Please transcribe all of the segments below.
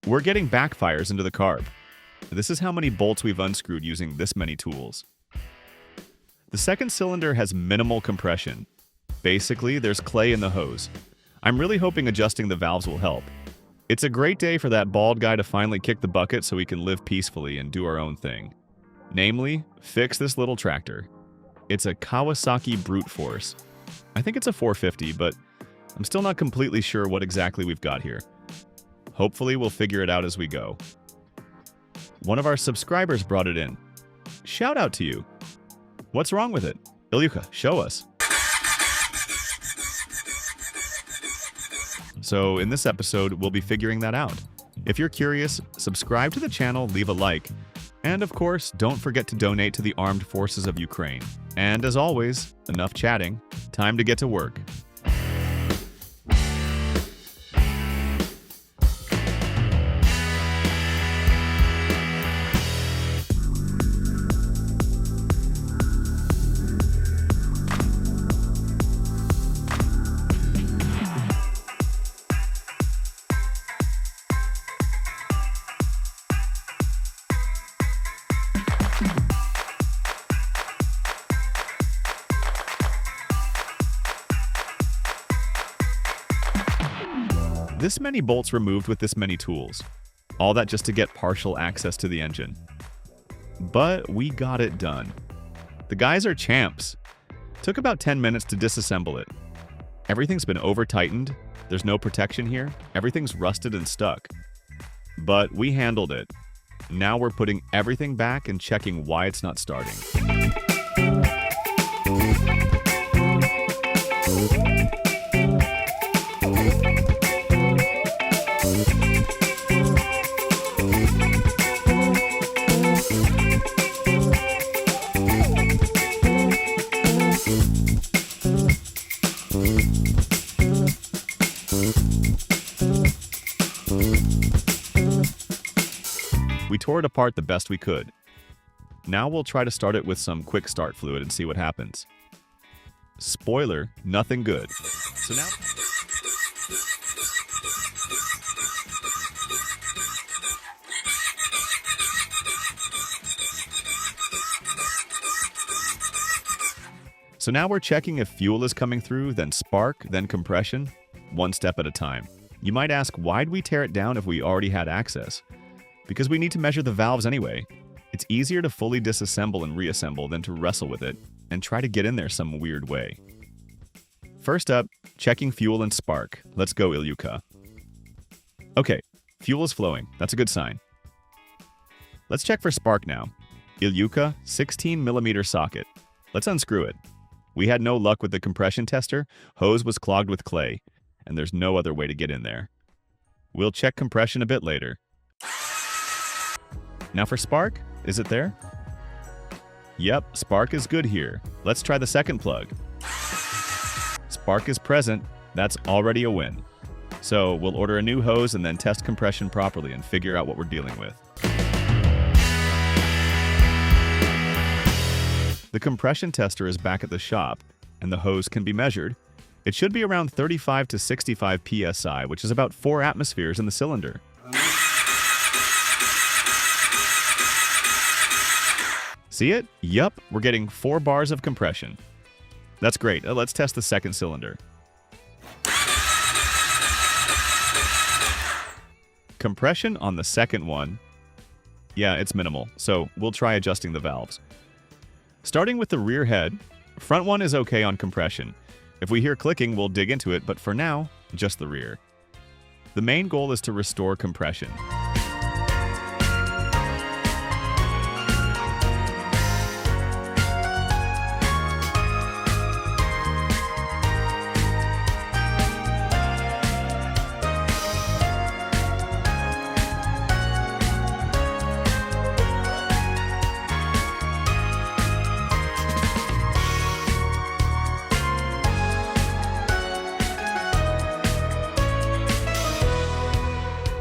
We're getting backfires into the carb. This is how many bolts we've unscrewed using this many tools. The second cylinder has minimal compression. Basically, there's clay in the hose. I'm really hoping adjusting the valves will help. It's a great day for that bald guy to finally kick the bucket so we can live peacefully and do our own thing. Namely, fix this little tractor. It's a Kawasaki Brute Force. I think it's a 450, but I'm still not completely sure what exactly we've got here. Hopefully we'll figure it out as we go. One of our subscribers brought it in. Shout out to you. What's wrong with it? Ilyuka, show us. So in this episode, we'll be figuring that out. If you're curious, subscribe to the channel, leave a like, and of course, don't forget to donate to the Armed Forces of Ukraine. And as always, enough chatting, time to get to work. This many bolts removed with this many tools. All that just to get partial access to the engine. But we got it done. The guys are champs. Took about 10 minutes to disassemble it. Everything's been over-tightened. There's no protection here. Everything's rusted and stuck. But we handled it. Now we're putting everything back and checking why it's not starting. We tore it apart the best we could. Now we'll try to start it with some quick start fluid and see what happens. Spoiler, nothing good. So now... So now we're checking if fuel is coming through, then spark, then compression, one step at a time. You might ask, why'd we tear it down if we already had access? Because we need to measure the valves anyway. It's easier to fully disassemble and reassemble than to wrestle with it and try to get in there some weird way. First up, checking fuel and spark. Let's go, Ilyuka. Okay, fuel is flowing. That's a good sign. Let's check for spark now. Ilyuka, 16mm socket. Let's unscrew it. We had no luck with the compression tester. Hose was clogged with clay, and there's no other way to get in there. We'll check compression a bit later. Now for spark, is it there? Yep, spark is good here. Let's try the second plug. Spark is present. That's already a win. So we'll order a new hose and then test compression properly and figure out what we're dealing with. The compression tester is back at the shop, and the hose can be measured. It should be around 35 to 65 psi, which is about 4 atmospheres in the cylinder. See it? Yup, we're getting 4 bars of compression. That's great. Let's test the second cylinder. Compression on the second one. Yeah, it's minimal, so we'll try adjusting the valves. Starting with the rear head, front one is okay on compression. If we hear clicking, we'll dig into it, but for now, just the rear. The main goal is to restore compression.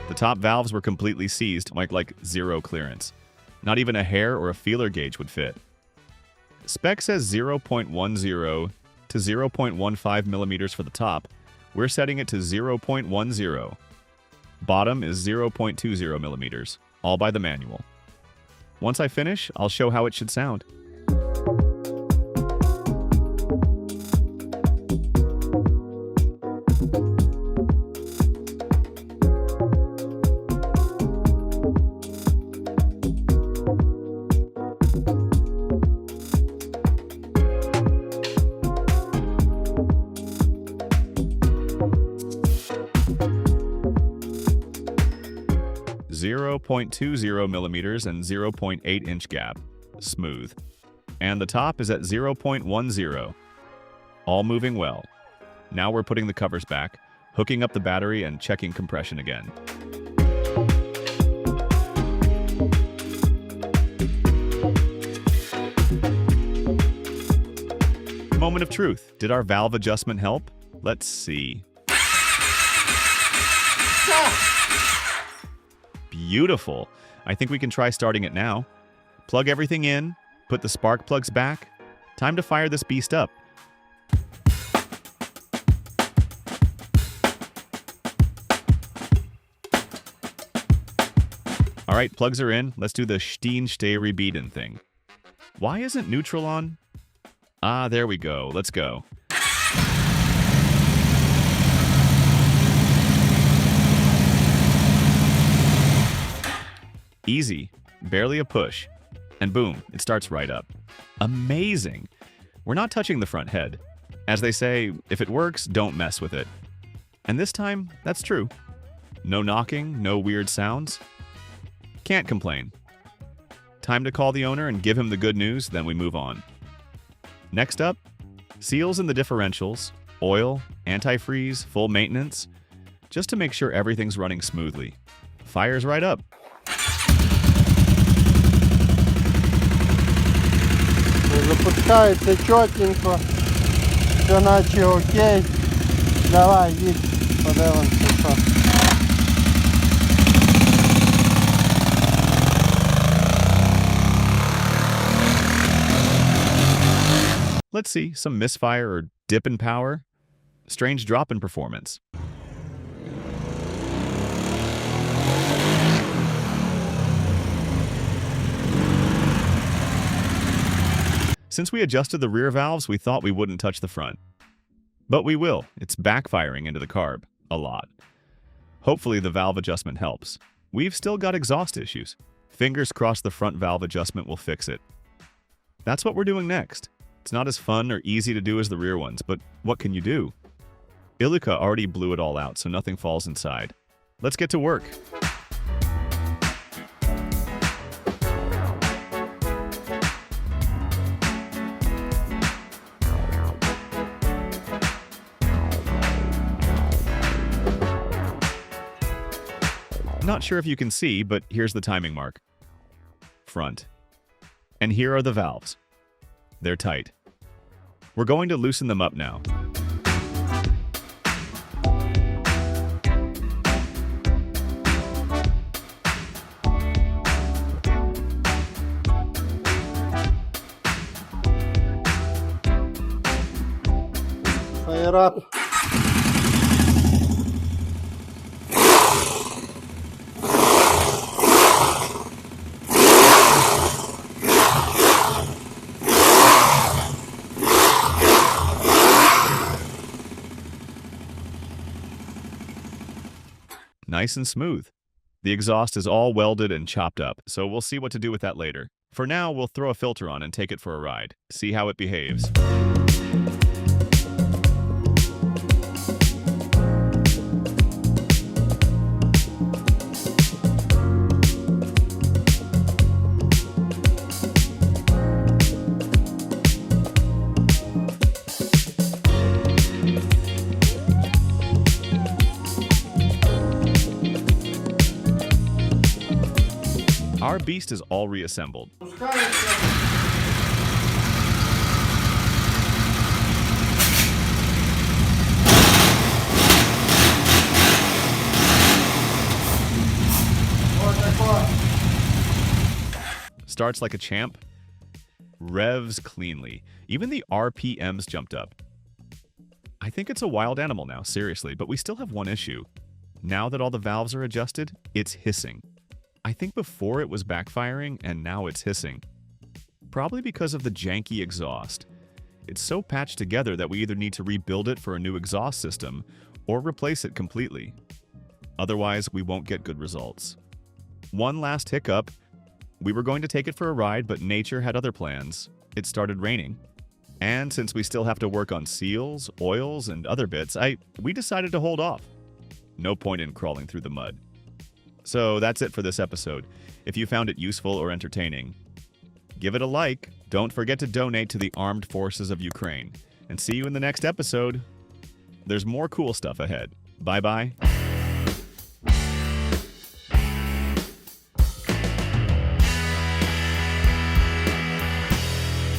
The top valves were completely seized, like zero clearance. Not even a hair or a feeler gauge would fit. Spec says 0.10 to 0.15 millimeters for the top. We're setting it to 0.10. Bottom is 0.20 millimeters, all by the manual. Once I finish, I'll show how it should sound. .20 millimeters and 0.8 inch gap. Smooth. And the top is at 0.10. All moving well. Now we're putting the covers back, hooking up the battery and checking compression again. Moment of truth. Did our valve adjustment help? Let's see. Beautiful. I think we can try starting it now. Plug everything in, put the spark plugs back. Time to fire this beast up. All right, plugs are in. Let's do the Stehen stay rebieden thing. Why isn't neutral on? Ah, there we go. Let's go. Easy, barely a push, and boom, it starts right up. Amazing! We're not touching the front head. As they say, if it works, don't mess with it. And this time, that's true. No knocking, no weird sounds. Can't complain. Time to call the owner and give him the good news, then we move on. Next up, seals in the differentials, oil, antifreeze, full maintenance, just to make sure everything's running smoothly. Fires right up. Запускається чотенько, все наче окей. Давай, їдь, подивимося, що. Let's see, some misfire or dip in power. Strange drop in performance. Since we adjusted the rear valves, we thought we wouldn't touch the front. But we will. It's backfiring into the carb. A lot. Hopefully the valve adjustment helps. We've still got exhaust issues. Fingers crossed the front valve adjustment will fix it. That's what we're doing next. It's not as fun or easy to do as the rear ones, but what can you do? Ilika already blew it all out, so nothing falls inside. Let's get to work. Not sure if you can see, but here's the timing mark. Front. And here are the valves. They're tight. We're going to loosen them up now. Fire up. Nice and smooth. The exhaust is all welded and chopped up, so we'll see what to do with that later. For now, we'll throw a filter on and take it for a ride. See how it behaves. Our beast is all reassembled. Starts like a champ. Revs cleanly. Even the RPMs jumped up. I think it's a wild animal now, seriously, but we still have one issue. Now that all the valves are adjusted, it's hissing. I think before it was backfiring and now it's hissing. Probably because of the janky exhaust. It's so patched together that we either need to rebuild it for a new exhaust system or replace it completely. Otherwise, we won't get good results. One last hiccup. We were going to take it for a ride, but nature had other plans. It started raining. And since we still have to work on seals, oils, and other bits, we decided to hold off. No point in crawling through the mud. So that's it for this episode. If you found it useful or entertaining, give it a like. Don't forget to donate to the Armed Forces of Ukraine. And see you in the next episode. There's more cool stuff ahead. Bye-bye.